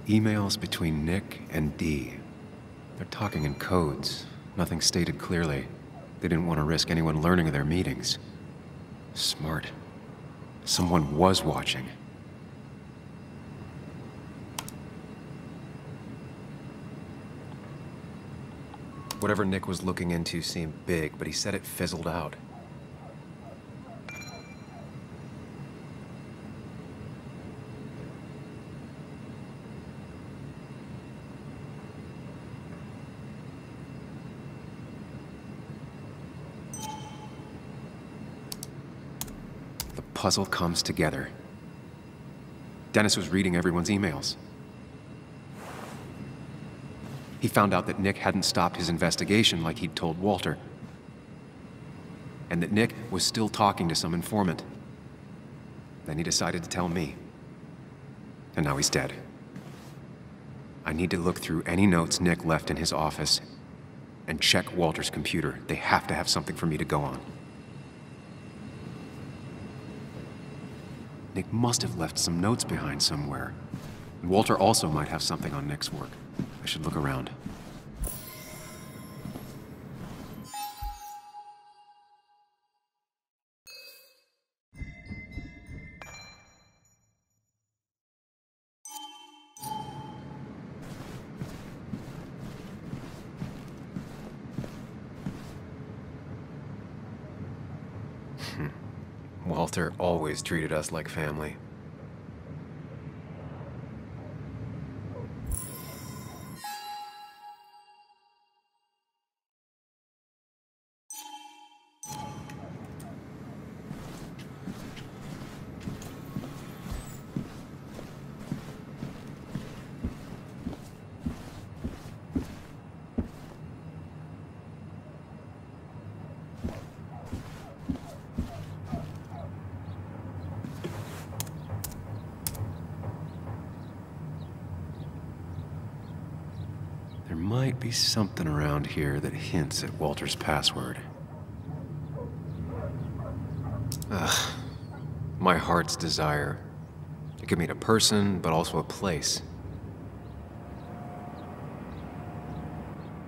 Emails between Nick and Dee. They're talking in codes. Nothing stated clearly. They didn't want to risk anyone learning of their meetings. Smart. Someone was watching. Whatever Nick was looking into seemed big, but he said it fizzled out. The puzzle comes together. Dennis was reading everyone's emails. He found out that Nick hadn't stopped his investigation like he'd told Walter. And that Nick was still talking to some informant. Then he decided to tell me. And now he's dead. I need to look through any notes Nick left in his office and check Walter's computer. They have to have something for me to go on. Nick must have left some notes behind somewhere. And Walter also might have something on Nick's work. I should look around. Walter always treated us like family. There might be something around here that hints at Walter's password. Ugh. My heart's desire. It could mean a person, but also a place.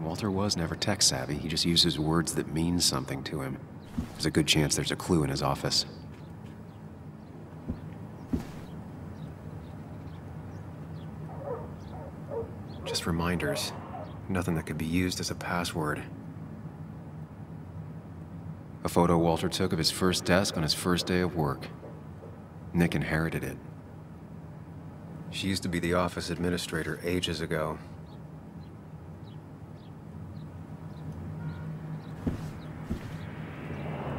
Walter was never tech-savvy. He just uses words that mean something to him. There's a good chance there's a clue in his office. Just reminders. Nothing that could be used as a password. A photo Walter took of his first desk on his first day of work. Nick inherited it. She used to be the office administrator ages ago.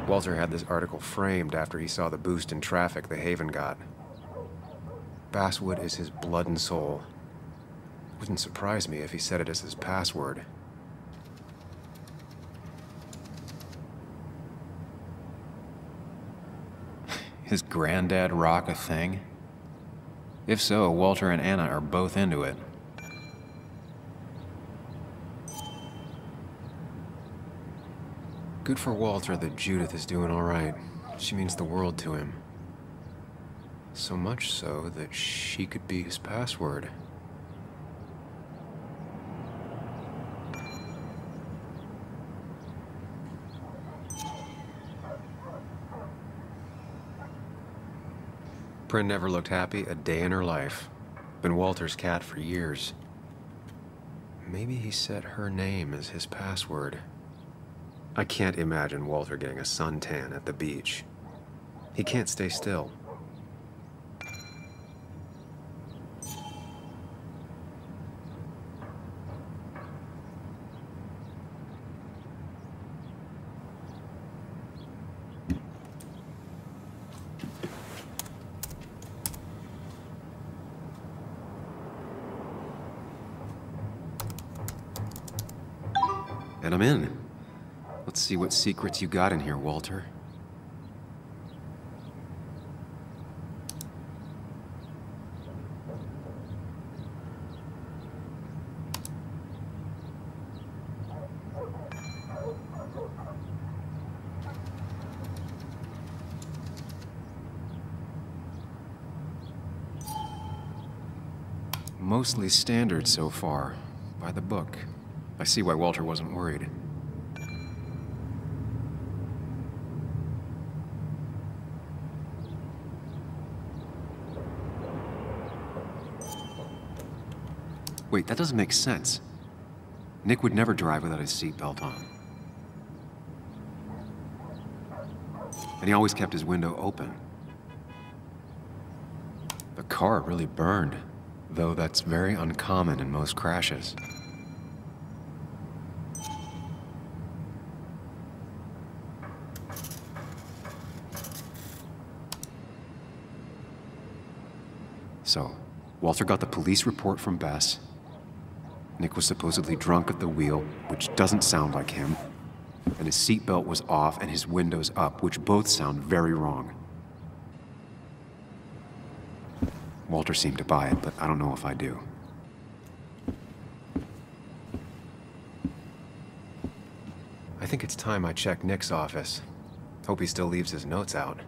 Walter had this article framed after he saw the boost in traffic the Haven got. Basswood is his blood and soul. Wouldn't surprise me if he said it as his password. His granddad rock a thing? If so, Walter and Anna are both into it. Good for Walter that Judith is doing all right. She means the world to him. So much so that she could be his password. Prin never looked happy a day in her life. Been Walter's cat for years. Maybe he set her name as his password. I can't imagine Walter getting a suntan at the beach. He can't stay still. And I'm in. Let's see what secrets you got in here, Walter. Mostly standard so far, by the book. I see why Walter wasn't worried. Wait, that doesn't make sense. Nick would never drive without his seatbelt on. And he always kept his window open. The car really burned, though that's very uncommon in most crashes. So, Walter got the police report from Bess. Nick was supposedly drunk at the wheel, which doesn't sound like him. And his seatbelt was off and his windows up, which both sound very wrong. Walter seemed to buy it, but I don't know if I do. I think it's time I check Nick's office. Hope he still leaves his notes out.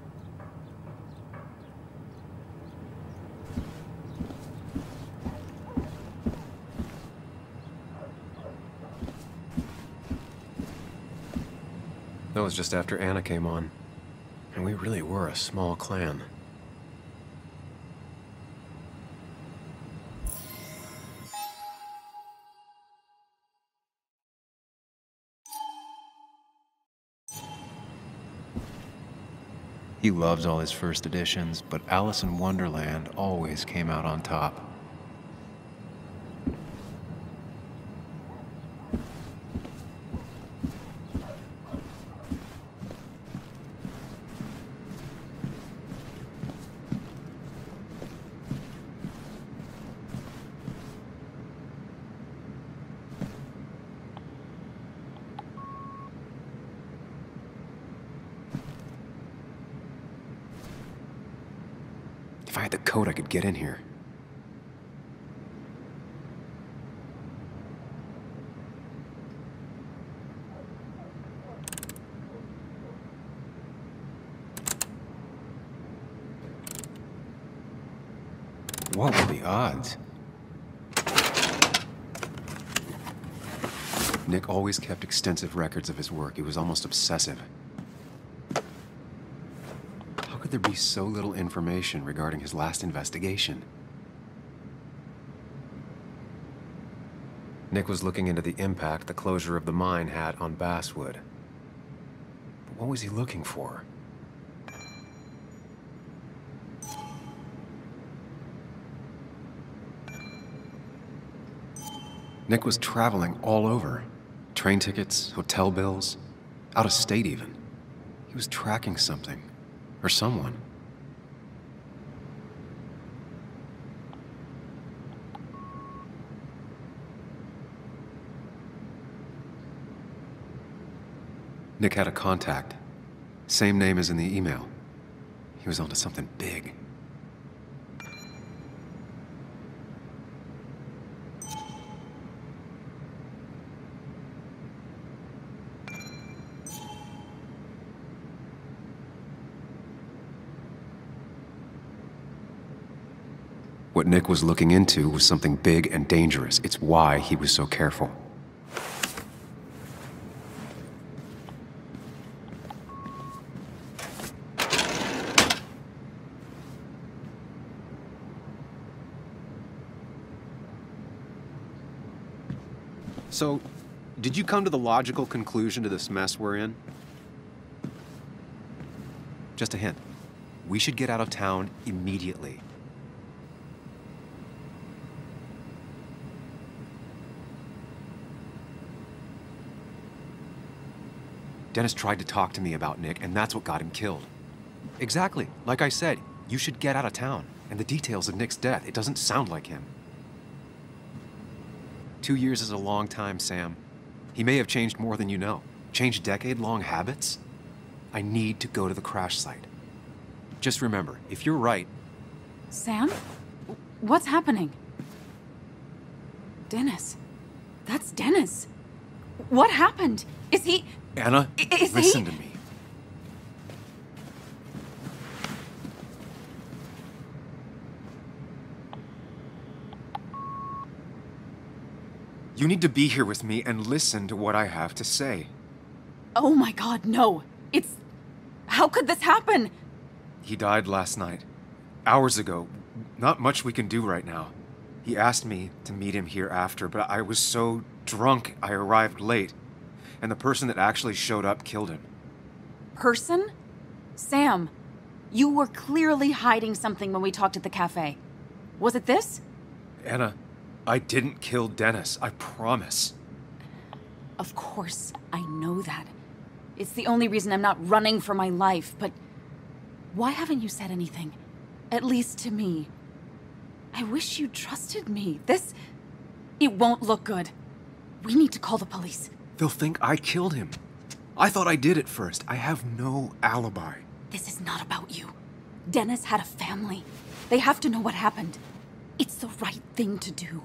That was just after Anna came on. And we really were a small clan. He loves all his first editions, but Alice in Wonderland always came out on top. If I had the code, I could get in here. What were the odds? Nick always kept extensive records of his work. He was almost obsessive. How could there be so little information regarding his last investigation? Nick was looking into the impact the closure of the mine had on Basswood. But what was he looking for? Nick was traveling all over. Train tickets, hotel bills, out of state even. He was tracking something. Or someone. Nick had a contact. Same name as in the email. He was onto something big. What Nick was looking into was something big and dangerous. It's why he was so careful. So, did you come to the logical conclusion to this mess we're in? Just a hint. We should get out of town immediately. Dennis tried to talk to me about Nick, and that's what got him killed. Exactly. Like I said, you should get out of town. And the details of Nick's death, it doesn't sound like him. 2 years is a long time, Sam. He may have changed more than you know. Changed decade-long habits? I need to go to the crash site. Just remember, if you're right... Sam? What's happening? Dennis. That's Dennis. What happened? Is he... Anna, listen to me. You need to be here with me and listen to what I have to say. Oh my god, no. How could this happen? He died last night. Hours ago. Not much we can do right now. He asked me to meet him here after, but I was so drunk I arrived late. And the person that actually showed up killed him. Person? Sam, you were clearly hiding something when we talked at the cafe. Was it this? Anna, I didn't kill Dennis, I promise. Of course, I know that. It's the only reason I'm not running for my life, but why haven't you said anything? At least to me. I wish you trusted me. It won't look good. We need to call the police. They'll think I killed him. I thought I did at first. I have no alibi. This is not about you. Dennis had a family. They have to know what happened. It's the right thing to do.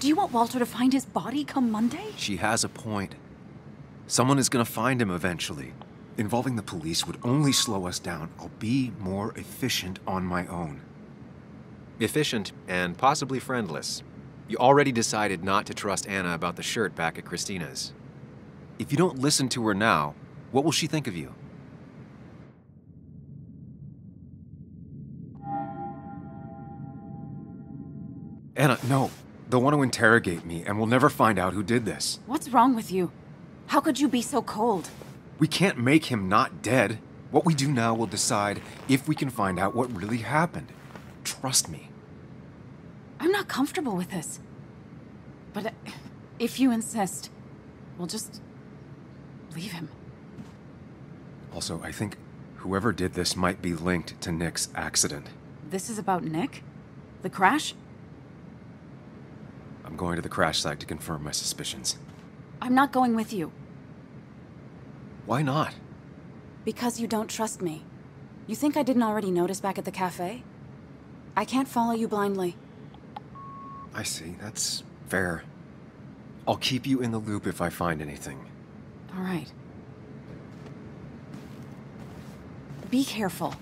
Do you want Walter to find his body come Monday? She has a point. Someone is gonna find him eventually. Involving the police would only slow us down. I'll be more efficient on my own. Efficient and possibly friendless. You already decided not to trust Anna about the shirt back at Christina's. If you don't listen to her now, what will she think of you? Anna, no. They'll want to interrogate me, and we'll never find out who did this. What's wrong with you? How could you be so cold? We can't make him not dead. What we do now will decide if we can find out what really happened. Trust me. I'm not comfortable with this. But if you insist, we'll just leave him. Also, I think whoever did this might be linked to Nick's accident. This is about Nick? The crash? I'm going to the crash site to confirm my suspicions. I'm not going with you. Why not? Because you don't trust me. You think I didn't already notice back at the cafe? I can't follow you blindly. I see, that's fair. I'll keep you in the loop if I find anything. All right. Be careful.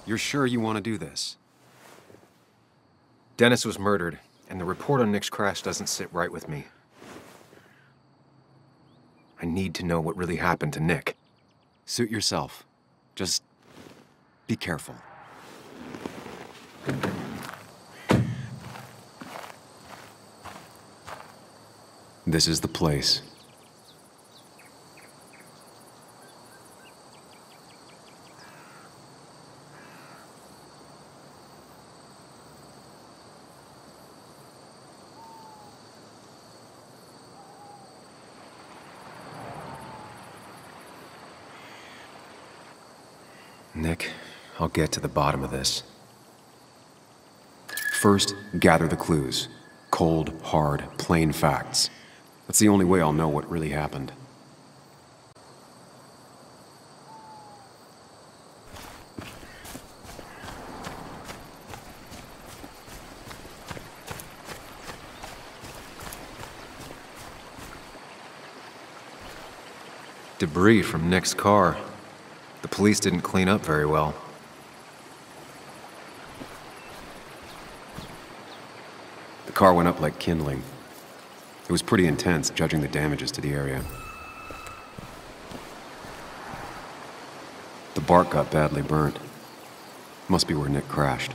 You're sure you want to do this? Dennis was murdered, and the report on Nick's crash doesn't sit right with me. I need to know what really happened to Nick. Suit yourself. Just be careful. This is the place. Nick, I'll get to the bottom of this. First, gather the clues. Cold, hard, plain facts. That's the only way I'll know what really happened. Debris from Nick's car. The police didn't clean up very well. The car went up like kindling. It was pretty intense, judging the damages to the area. The bark got badly burnt. Must be where Nick crashed.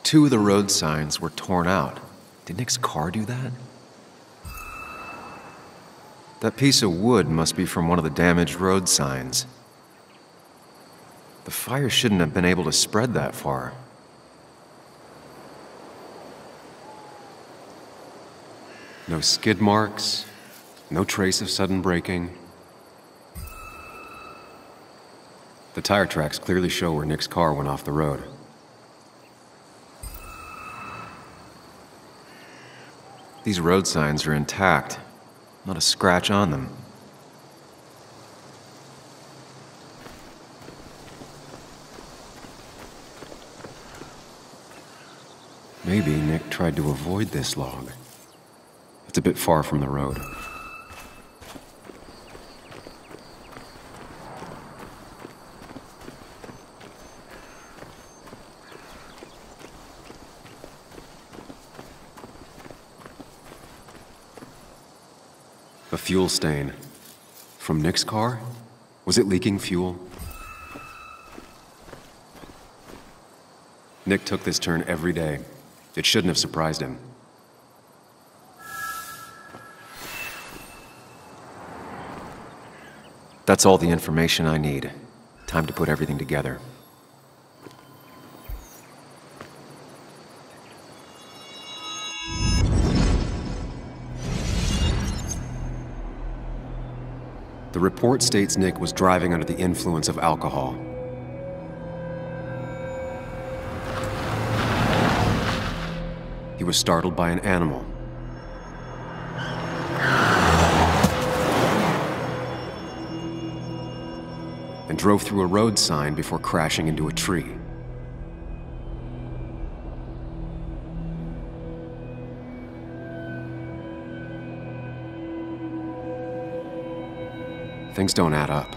Two of the road signs were torn out. Did Nick's car do that? That piece of wood must be from one of the damaged road signs. The fire shouldn't have been able to spread that far. No skid marks, no trace of sudden braking. The tire tracks clearly show where Nick's car went off the road. These road signs are intact, not a scratch on them. Maybe Nick tried to avoid this log. It's a bit far from the road. A fuel stain. From Nick's car? Was it leaking fuel? Nick took this turn every day. It shouldn't have surprised him. That's all the information I need. Time to put everything together. The report states Nick was driving under the influence of alcohol. He was startled by an animal. And drove through a road sign before crashing into a tree. Things don't add up.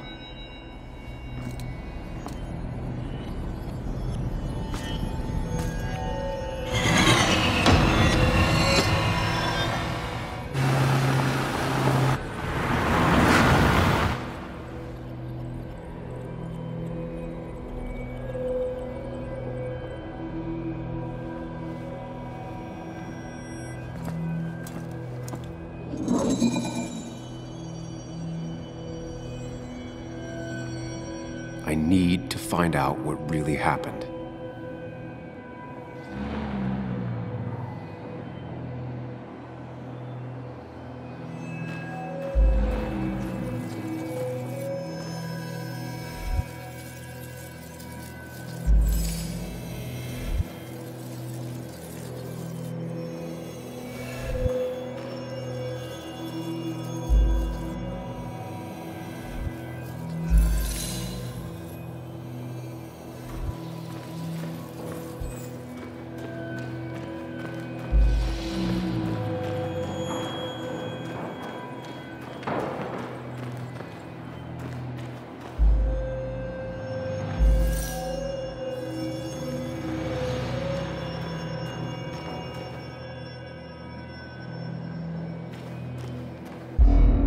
I need to find out what really happened.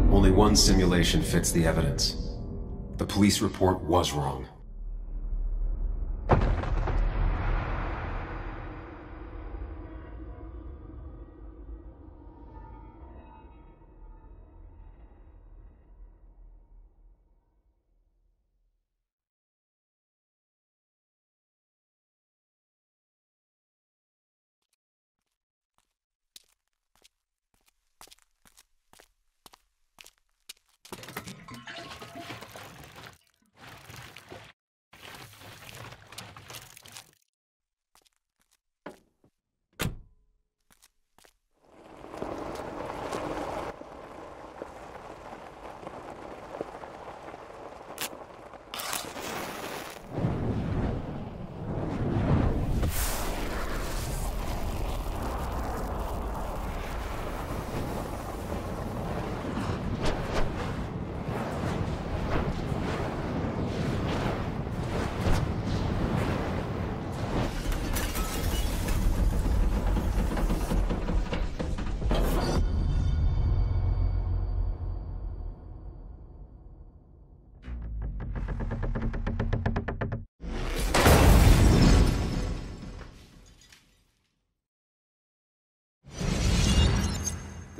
Only one simulation fits the evidence. The police report was wrong.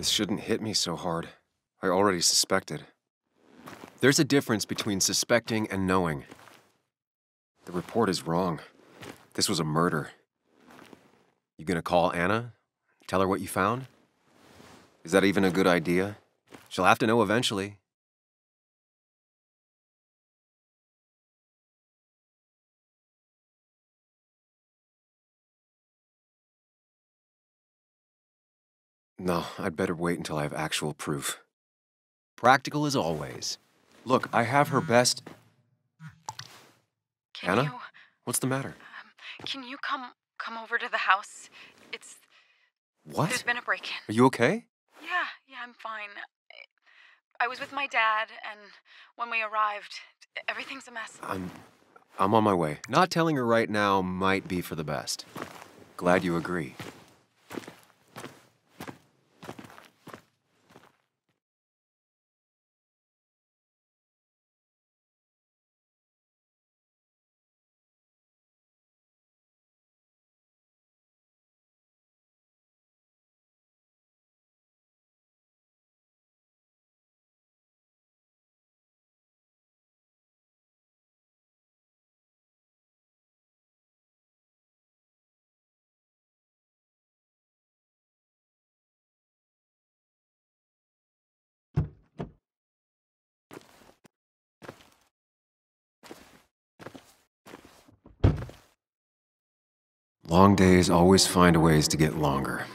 This shouldn't hit me so hard. I already suspected. There's a difference between suspecting and knowing. The report is wrong. This was a murder. You gonna call Anna? Tell her what you found? Is that even a good idea? She'll have to know eventually. No, I'd better wait until I have actual proof. Practical as always. Look, I have her best... Anna? What's the matter? Can you come over to the house? What? There's been a break-in. Are you okay? Yeah, I'm fine. I was with my dad, and when we arrived, everything's a mess. I'm on my way. Not telling her right now might be for the best. Glad you agree. Long days always find ways to get longer.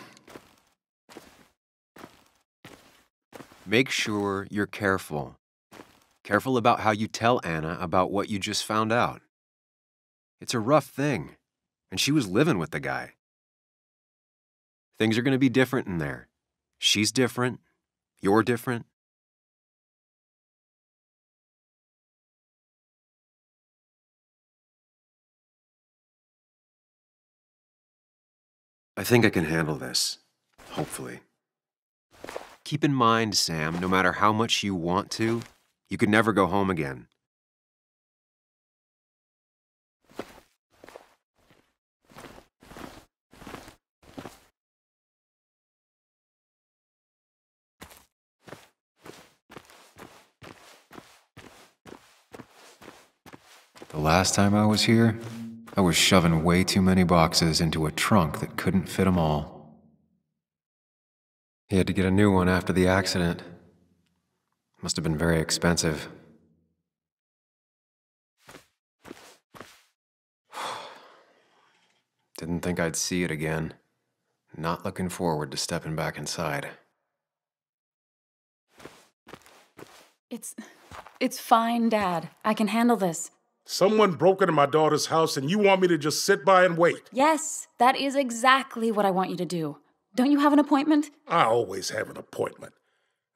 Make sure you're careful. Careful about how you tell Anna about what you just found out. It's a rough thing, and she was living with the guy. Things are going to be different in there. She's different. You're different. I think I can handle this. Hopefully. Keep in mind, Sam, no matter how much you want to, you could never go home again. The last time I was here, I was shoving way too many boxes into a trunk that couldn't fit them all. He had to get a new one after the accident. Must have been very expensive. Didn't think I'd see it again. Not looking forward to stepping back inside. It's fine, Dad. I can handle this. Someone broke into my daughter's house and you want me to just sit by and wait? Yes, that is exactly what I want you to do. Don't you have an appointment? I always have an appointment.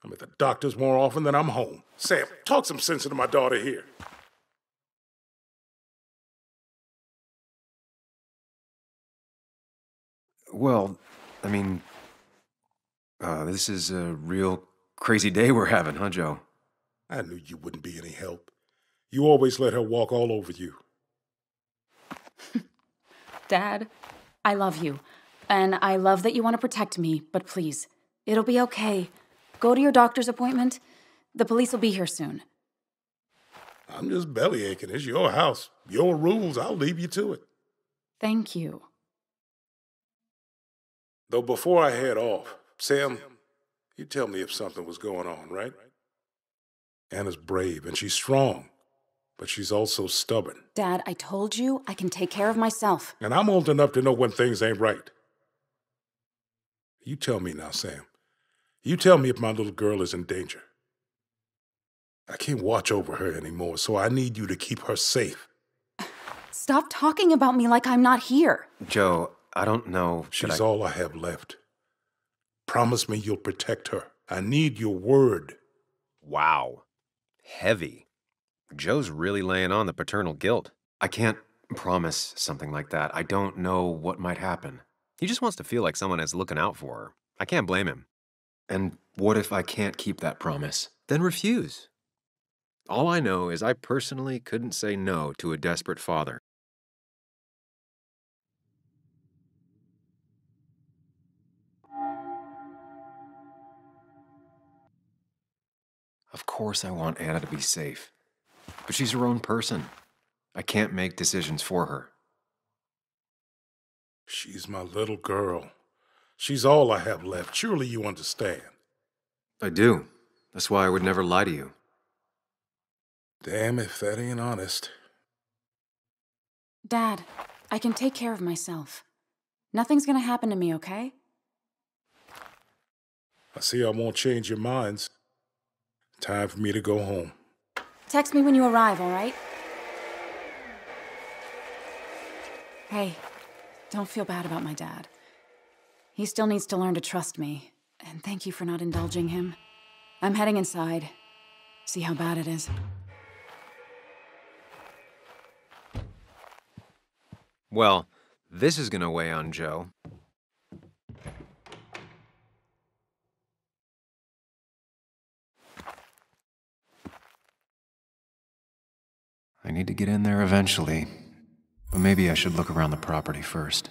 I'm at the doctor's more often than I'm home. Sam, talk some sense into my daughter here. Well, I mean, this is a real crazy day we're having, huh, Joe? I knew you wouldn't be any help. You always let her walk all over you. Dad, I love you. And I love that you want to protect me, but please, it'll be okay. Go to your doctor's appointment. The police will be here soon. I'm just bellyaching. It's your house. Your rules. I'll leave you to it. Thank you. Though before I head off, Sam, you tell me if something was going on, right? Anna's brave and she's strong, but she's also stubborn. Dad, I told you I can take care of myself. And I'm old enough to know when things ain't right. You tell me now, Sam. You tell me if my little girl is in danger. I can't watch over her anymore, so I need you to keep her safe. Stop talking about me like I'm not here. Joe, I don't know. She's all I have left. Promise me you'll protect her. I need your word. Wow. Heavy. Joe's really laying on the paternal guilt. I can't promise something like that. I don't know what might happen. He just wants to feel like someone is looking out for her. I can't blame him. And what if I can't keep that promise? Then refuse. All I know is I personally couldn't say no to a desperate father. Of course I want Anna to be safe. But she's her own person. I can't make decisions for her. She's my little girl. She's all I have left. Surely you understand. I do. That's why I would never lie to you. Damn if that ain't honest. Dad, I can take care of myself. Nothing's gonna happen to me, okay? I see I won't change your minds. Time for me to go home. Text me when you arrive, all right? Hey, don't feel bad about my dad. He still needs to learn to trust me, and thank you for not indulging him. I'm heading inside. See how bad it is. Well, this is gonna weigh on Joe. I need to get in there eventually, but maybe I should look around the property first.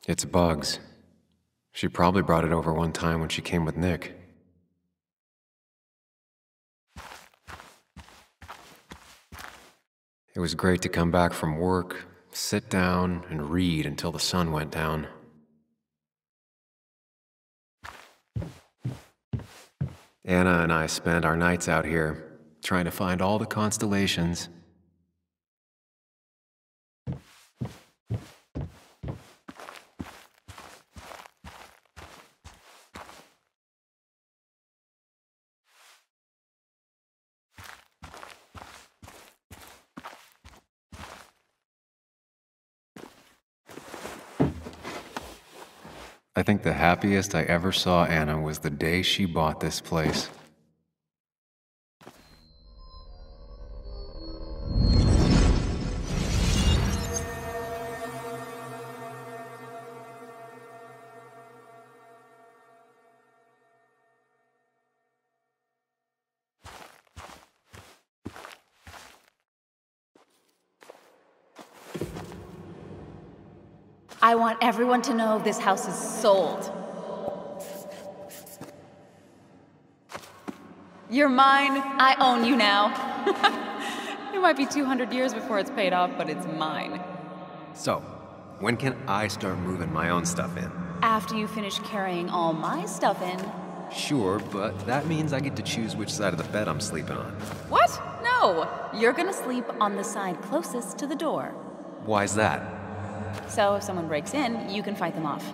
It's Bugs. She probably brought it over one time when she came with Nick. It was great to come back from work, sit down, and read until the sun went down. Anna and I spent our nights out here, trying to find all the constellations. I think the happiest I ever saw Anna was the day she bought this place. I want everyone to know this house is sold. You're mine. I own you now. It might be 200 years before it's paid off, but it's mine. So, when can I start moving my own stuff in? After you finish carrying all my stuff in. Sure, but that means I get to choose which side of the bed I'm sleeping on. What? No. You're gonna sleep on the side closest to the door. Why's that? So if someone breaks in, you can fight them off.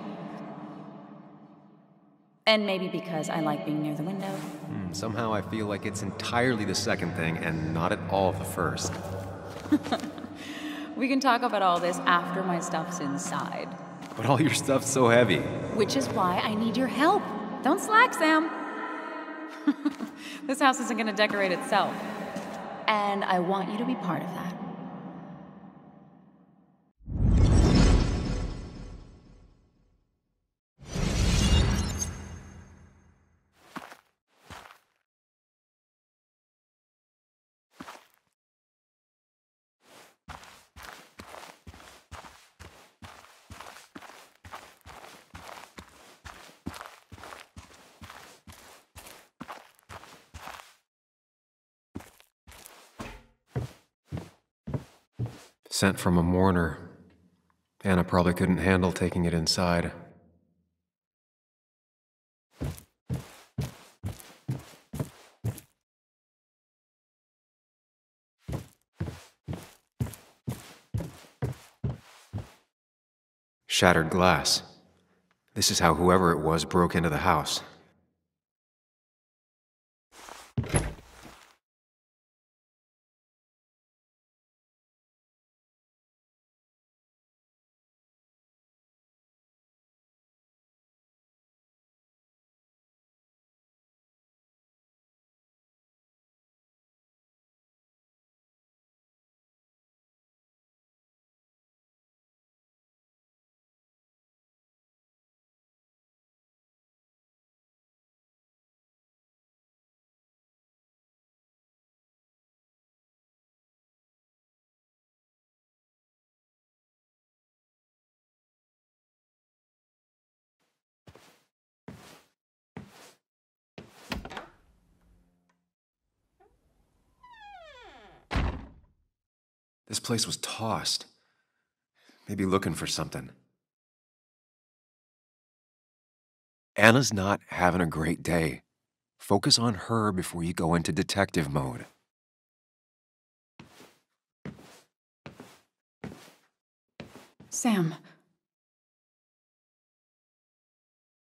And maybe because I like being near the window. Somehow I feel like it's entirely the second thing and not at all the first. We can talk about all this after my stuff's inside. But all your stuff's so heavy. Which is why I need your help. Don't slack, Sam. This house isn't gonna decorate itself. And I want you to be part of that. Sent from a mourner. Anna probably couldn't handle taking it inside. Shattered glass. This is how whoever it was broke into the house. This place was tossed. Maybe looking for something. Anna's not having a great day. Focus on her before you go into detective mode. Sam.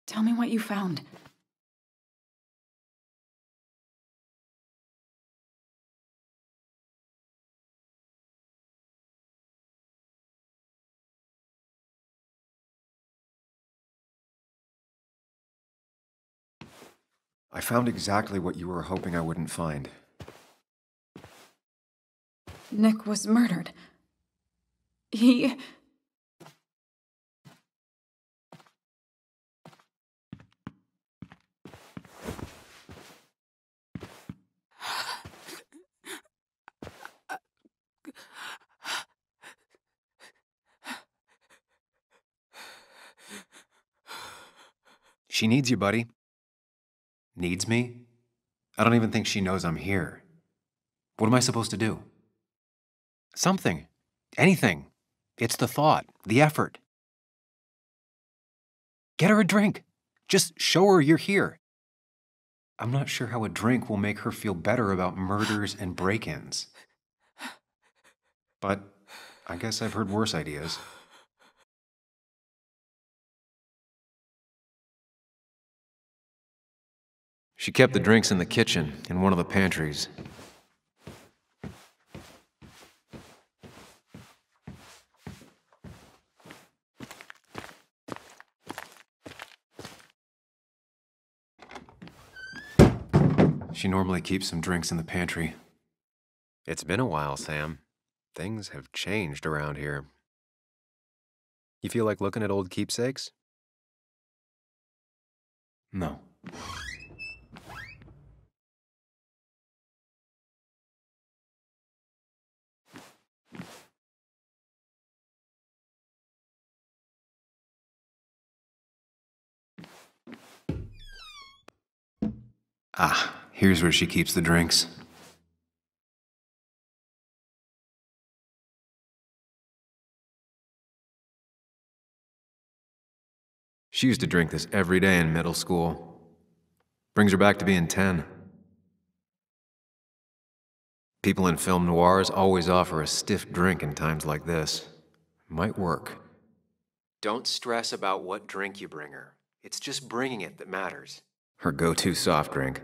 Tell me what you found. I found exactly what you were hoping I wouldn't find. Nick was murdered. He... She needs you, buddy. Needs me? I don't even think she knows I'm here. What am I supposed to do? Something. Anything. It's the thought, the effort. Get her a drink. Just show her you're here. I'm not sure how a drink will make her feel better about murders and break-ins. But I guess I've heard worse ideas. She kept the drinks in the kitchen, in one of the pantries. She normally keeps some drinks in the pantry. It's been a while, Sam. Things have changed around here. You feel like looking at old keepsakes? No. Ah, here's where she keeps the drinks. She used to drink this every day in middle school. Brings her back to being 10. People in film noirs always offer a stiff drink in times like this. Might work. Don't stress about what drink you bring her. It's just bringing it that matters. Her go-to soft drink.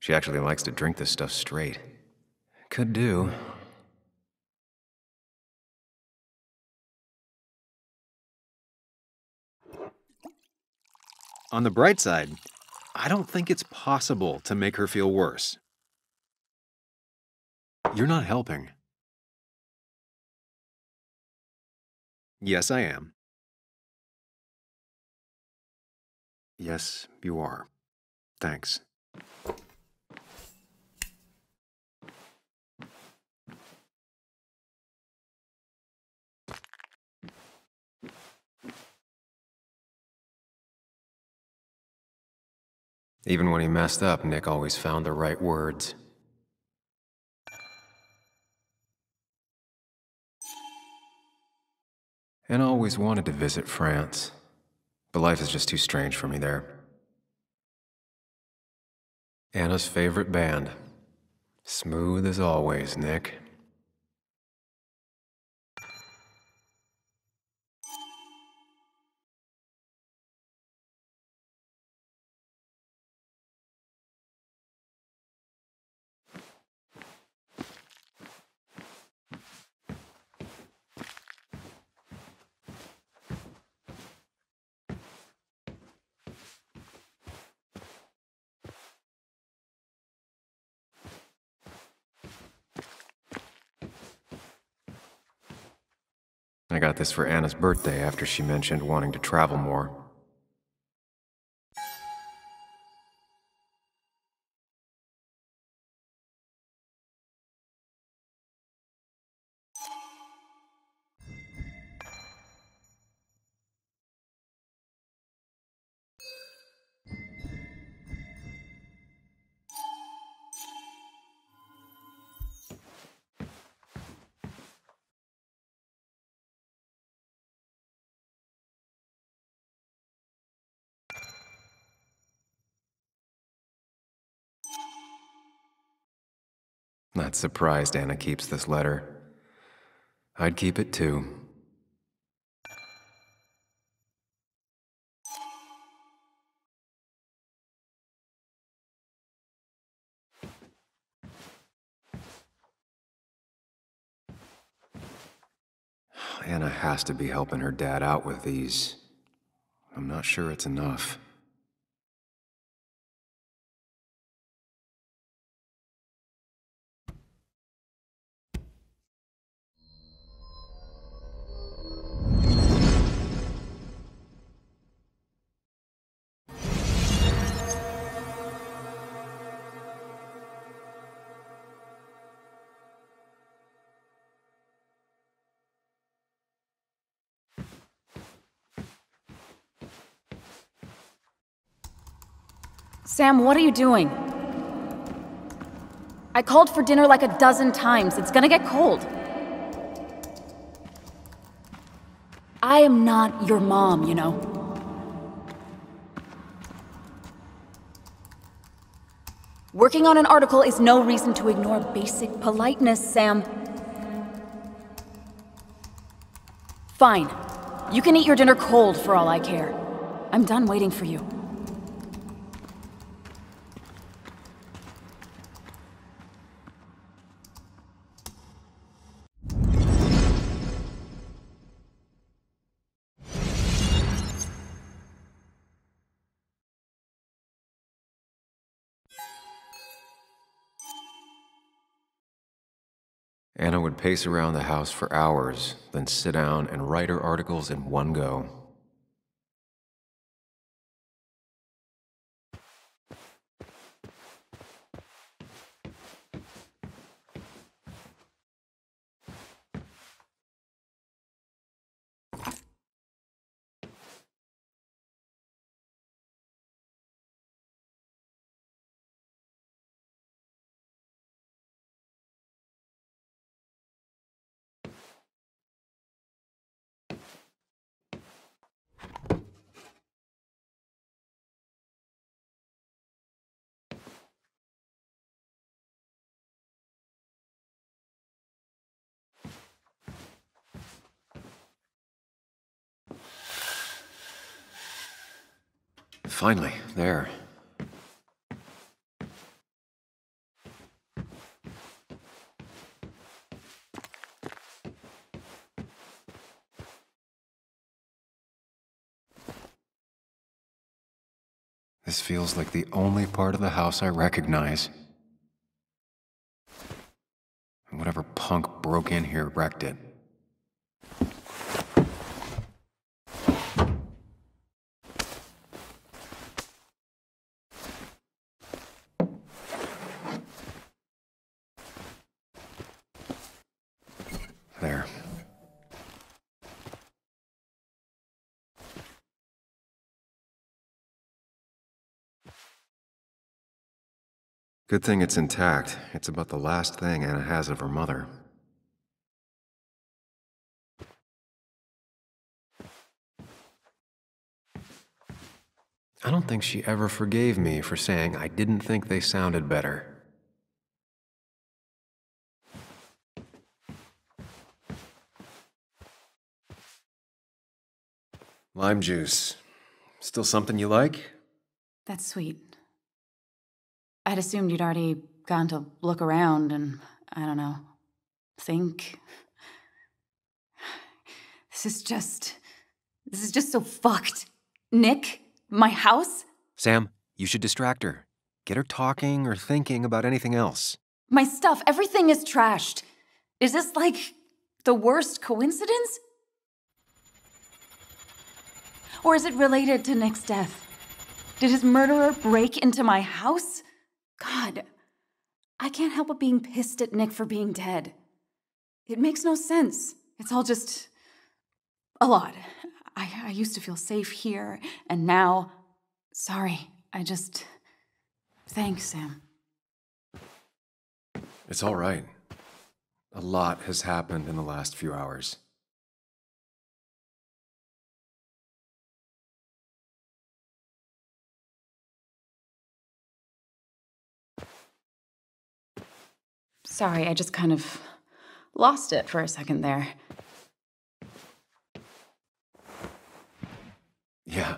She actually likes to drink this stuff straight. Could do. On the bright side, I don't think it's possible to make her feel worse. You're not helping. Yes, I am. Yes, you are. Thanks. Even when he messed up, Nick always found the right words. And always wanted to visit France, but life is just too strange for me there. Anna's favorite band. Smooth as always, Nick. I got this for Anna's birthday after she mentioned wanting to travel more. Not surprised Anna keeps this letter. I'd keep it too. Anna has to be helping her dad out with these. I'm not sure it's enough. Sam, what are you doing? I called for dinner like a dozen times. It's gonna get cold. I am not your mom, you know. Working on an article is no reason to ignore basic politeness, Sam. Fine. You can eat your dinner cold for all I care. I'm done waiting for you. Anna would pace around the house for hours, then sit down and write her articles in one go. Finally, there. This feels like the only part of the house I recognize. And whatever punk broke in here wrecked it. There. Good thing it's intact. It's about the last thing Anna has of her mother. I don't think she ever forgave me for saying I didn't think they sounded better. Lime juice. Still something you like? That's sweet. I'd assumed you'd already gone to look around and, I don't know, think. This is just so fucked. Nick? My house? Sam, you should distract her. Get her talking or thinking about anything else. My stuff, everything is trashed. Is this like the worst coincidence? Or is it related to Nick's death? Did his murderer break into my house? God, I can't help but being pissed at Nick for being dead. It makes no sense. It's all just a lot. I used to feel safe here, and now... Sorry, Thanks, Sam. It's all right. A lot has happened in the last few hours. Sorry, I just kind of lost it for a second there. Yeah,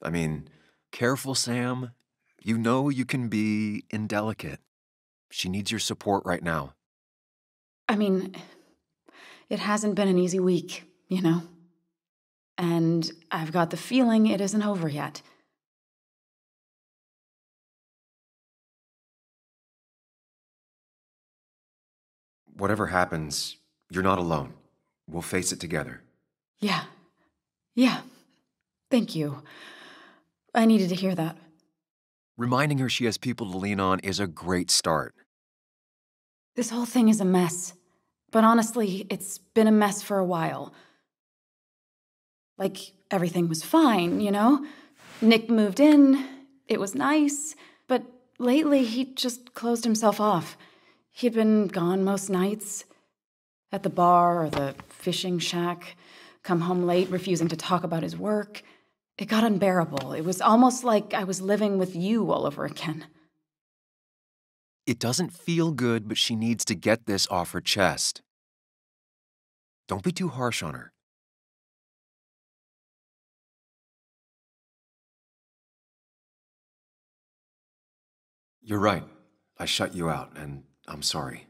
I mean, careful, Sam. You know you can be indelicate. She needs your support right now. I mean, it hasn't been an easy week, you know? And I've got the feeling it isn't over yet. Whatever happens, you're not alone. We'll face it together. Yeah. Thank you. I needed to hear that. Reminding her she has people to lean on is a great start. This whole thing is a mess. But honestly, it's been a mess for a while. Like, everything was fine, you know? Nick moved in, it was nice, but lately he just closed himself off. He'd been gone most nights. At the bar or the fishing shack, come home late, refusing to talk about his work. It got unbearable. It was almost like I was living with you all over again. It doesn't feel good, but she needs to get this off her chest. Don't be too harsh on her. You're right. I shut you out, and I'm sorry.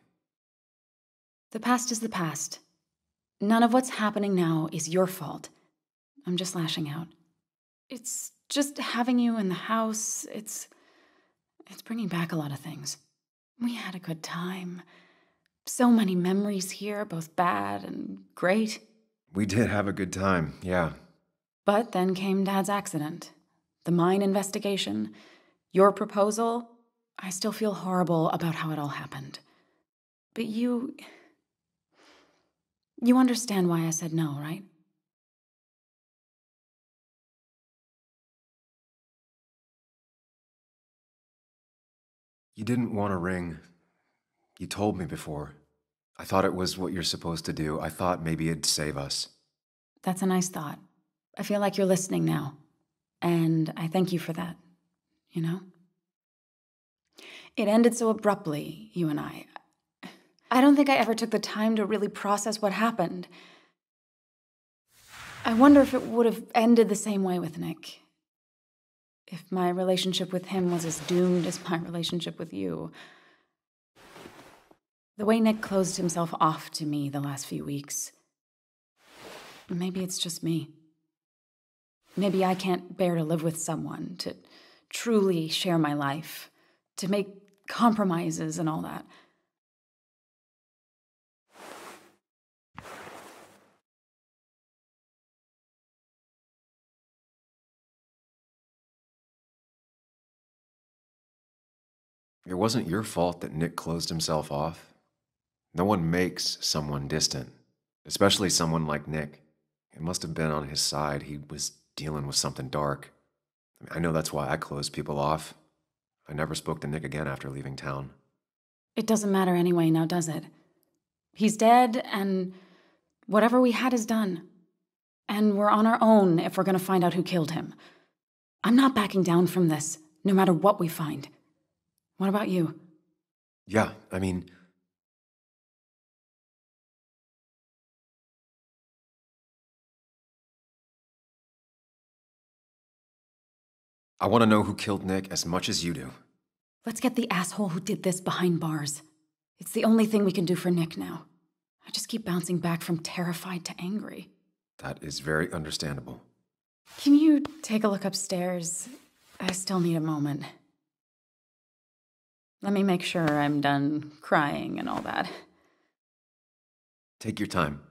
The past is the past. None of what's happening now is your fault. I'm just lashing out. It's just having you in the house. It's bringing back a lot of things. We had a good time. So many memories here, both bad and great. We did have a good time, yeah. But then came Dad's accident. The mine investigation. Your proposal. I still feel horrible about how it all happened. But you understand why I said no, right? You didn't want a ring. You told me before. I thought it was what you're supposed to do. I thought maybe it'd save us. That's a nice thought. I feel like you're listening now. And I thank you for that, you know? It ended so abruptly, you and I. I don't think I ever took the time to really process what happened. I wonder if it would have ended the same way with Nick. If my relationship with him was as doomed as my relationship with you. The way Nick closed himself off to me the last few weeks. Maybe it's just me. Maybe I can't bear to live with someone, to truly share my life, to make compromises and all that. It wasn't your fault that Nick closed himself off. No one makes someone distant, especially someone like Nick. It must have been on his side. He was dealing with something dark. I know that's why I closed people off. I never spoke to Nick again after leaving town. It doesn't matter anyway, now does it? He's dead, and whatever we had is done. And we're on our own if we're going to find out who killed him. I'm not backing down from this, no matter what we find. What about you? Yeah, I mean... I want to know who killed Nick as much as you do. Let's get the asshole who did this behind bars. It's the only thing we can do for Nick now. I just keep bouncing back from terrified to angry. That is very understandable. Can you take a look upstairs? I still need a moment. Let me make sure I'm done crying and all that. Take your time.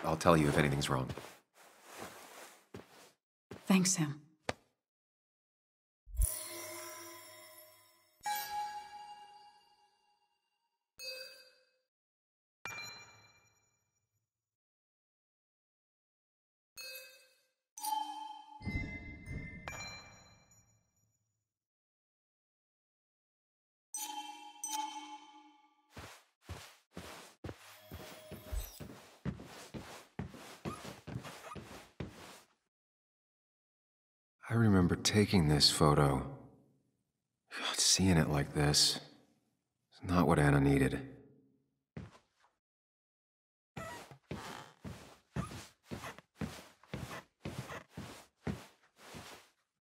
I'll tell you if anything's wrong. Thanks, Sam. I remember taking this photo. Seeing it like this is not what Anna needed.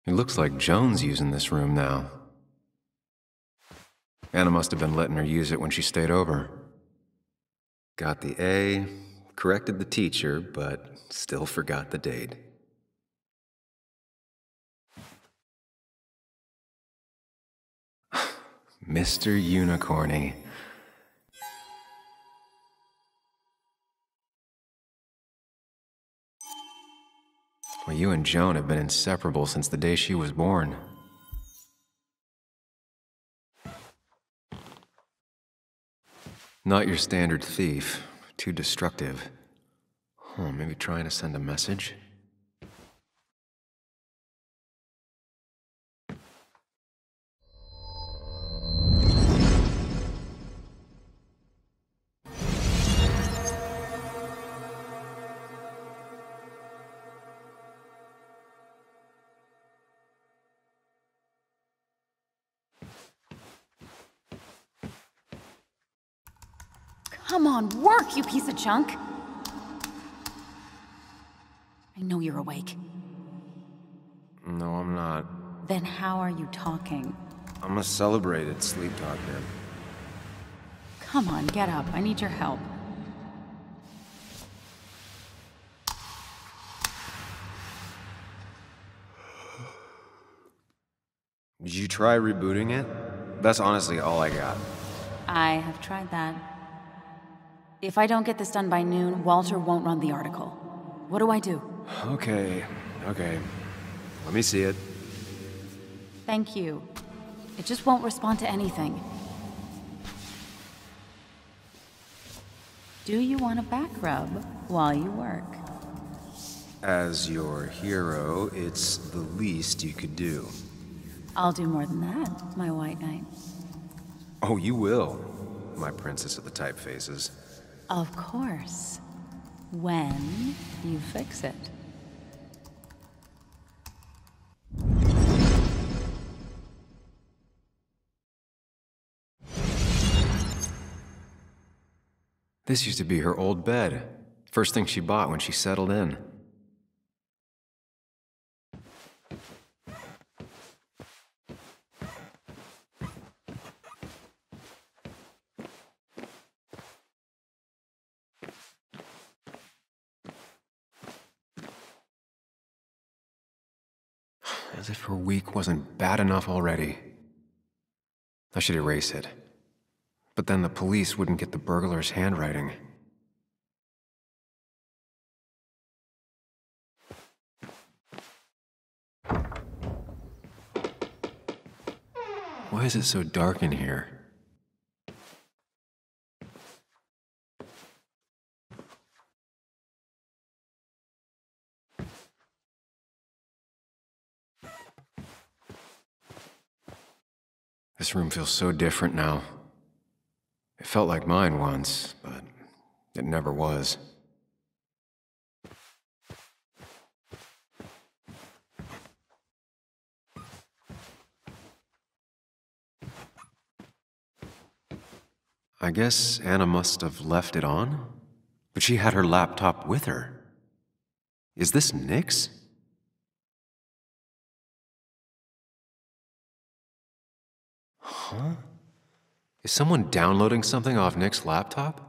It looks like Joan's using this room now. Anna must have been letting her use it when she stayed over. Got the A, corrected the teacher, but still forgot the date. Mr. Unicorny. Well, you and Joan have been inseparable since the day she was born. Not your standard thief. Too destructive. Oh, maybe trying to send a message? Come on, work, you piece of junk! I know you're awake. No, I'm not. Then how are you talking? I'm a celebrated sleep talker. Come on, get up. I need your help. Did you try rebooting it? That's honestly all I got. I have tried that. If I don't get this done by noon, Walter won't run the article. What do I do? Okay. Let me see it. Thank you. It just won't respond to anything. Do you want a back rub while you work? As your hero, it's the least you could do. I'll do more than that, my white knight. Oh, you will, my princess of the typefaces. Of course. When you fix it. This used to be her old bed. First thing she bought when she settled in. As if her week wasn't bad enough already. I should erase it. But then the police wouldn't get the burglar's handwriting. Why is it so dark in here? This room feels so different now. It felt like mine once, but it never was. I guess Anna must have left it on, but she had her laptop with her. Is this Nick's? Huh? Is someone downloading something off Nick's laptop?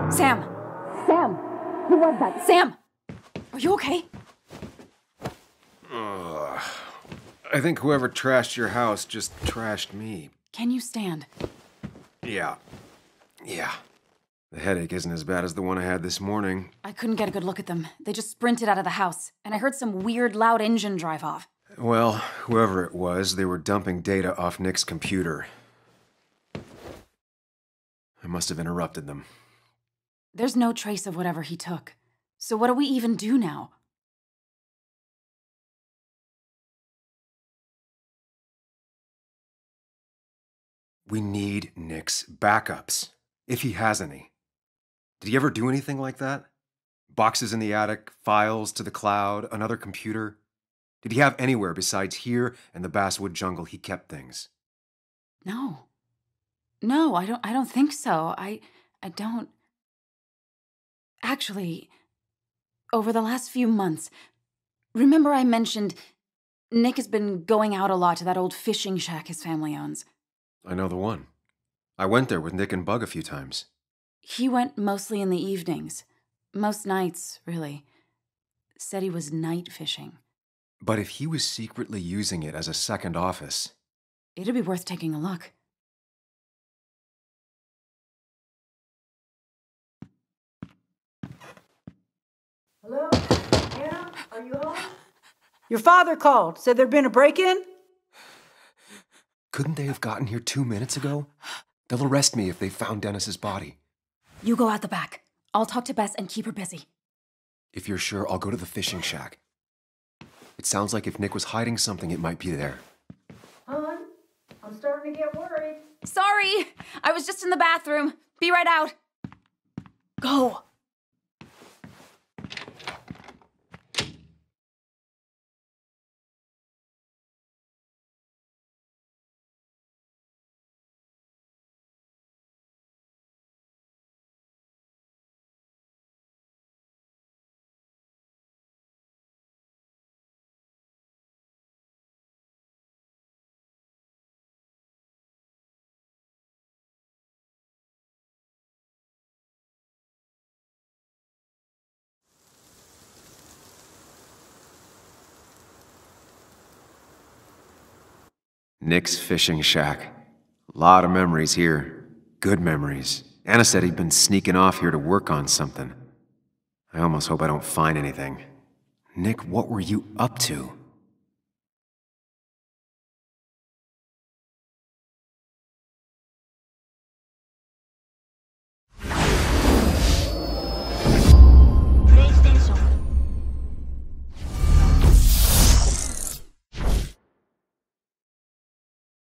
Sam! Sam! Who was that? Sam! Are you okay? I think whoever trashed your house just trashed me. Can you stand? Yeah. The headache isn't as bad as the one I had this morning. I couldn't get a good look at them. They just sprinted out of the house, and I heard some weird, loud engine drive off. Well, whoever it was, they were dumping data off Nick's computer. I must have interrupted them. There's no trace of whatever he took. So what do we even do now? We need Nick's backups, if he has any. Did he ever do anything like that? Boxes in the attic, files to the cloud, another computer? Did he have anywhere besides here and the Basswood jungle he kept things? No. No, I don't think so. I don't... Actually, over the last few months, remember I mentioned Nick has been going out a lot to that old fishing shack his family owns. I know the one. I went there with Nick and Bug a few times. He went mostly in the evenings. Most nights, really. Said he was night fishing. But if he was secretly using it as a second office... It'd be worth taking a look. Hello? Anna? Are you home? Your father called. Said there'd been a break-in? Couldn't they have gotten here 2 minutes ago? They'll arrest me if they found Dennis's body. You go out the back. I'll talk to Bess and keep her busy. If you're sure, I'll go to the fishing shack. It sounds like if Nick was hiding something, it might be there. Hon, I'm starting to get worried. Sorry! I was just in the bathroom. Be right out. Go! Nick's fishing shack. A lot of memories here. Good memories. Anna said he'd been sneaking off here to work on something. I almost hope I don't find anything. Nick, what were you up to?